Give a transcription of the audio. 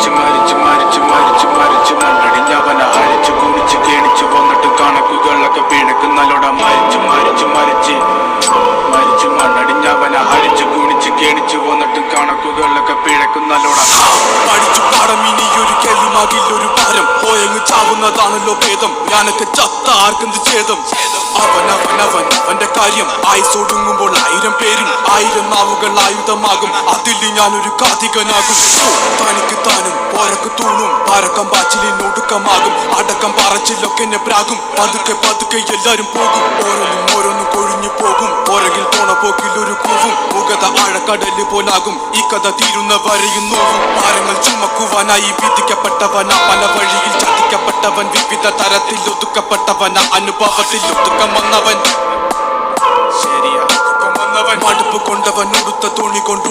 മരിച്ചു മരിച്ചു മരിച്ചു മരിച്ചു മരിച്ചു മണ്ണടിഞ്ഞവന അരിച്ചു കുടിച്ച് കേണിച്ചു വന്നിട്ട് കണക്കുകളൊക്കെ പിണക്കുന്നല്ലോട മരിച്ചു മരിച്ചു മരിച്ച് മരിച്ചു മണ്ണടിഞ്ഞവന അരിച്ചു കുടിച്ച് കേണിച്ചു വന്നിട്ട് കണക്കുകളൊക്കെ പിഴക്കുന്നല്ലോട പഠിച്ചു പാടം ഇനിയൊരു കേൾവിമാകില്ലൊരു ഭാരം പോയങ്ങ് ചാവുന്നതാണല്ലോ ഭേദം ഞാനൊക്കെ ചത്ത ആർക്കെന്ത് ഛേദം അവന്റെ കാര്യം ആയുസൊടുങ്ങുമ്പോൾ 1000 പേരും 1000 നാവുകൾ ആയുധമാകും അതിൽ ഞാനൊരു കാതികനാകും തനിക്ക് താനും പോരക്ക് തൂണും പരക്കം പാച്ചിലിനൊടുക്കമാകും അടക്കം പറച്ചിലൊക്കെ എന്നെ പ്രാകും പതുക്കെ പതുക്കെ എല്ലാരും പോകും ഓരോന്നും കൊഴിഞ്ഞു പോകും പുറകിൽ പോണ പോക്കിൽ ഒരു കൂവും മുഖത ആഴക്കടല് പോലാകും ഈ കഥ തീരുന്ന വരെയും നോവും ഭാരങ്ങൾ ചുമക്കുവാനായി വിധിക്കപ്പെട്ടവന പല വഴിയിൽ ചതിക്കപ്പെട്ടവൻ വിവിധ തരത്തിൽ ഒതുക്കപ്പെട്ടവന അനുഭവത്തിൽ ഒതുക്കം വന്നവൻ ശരിയാ മടുപ്പ് കൊണ്ടവൻ ഉടുത്ത തുണി കൊണ്ടു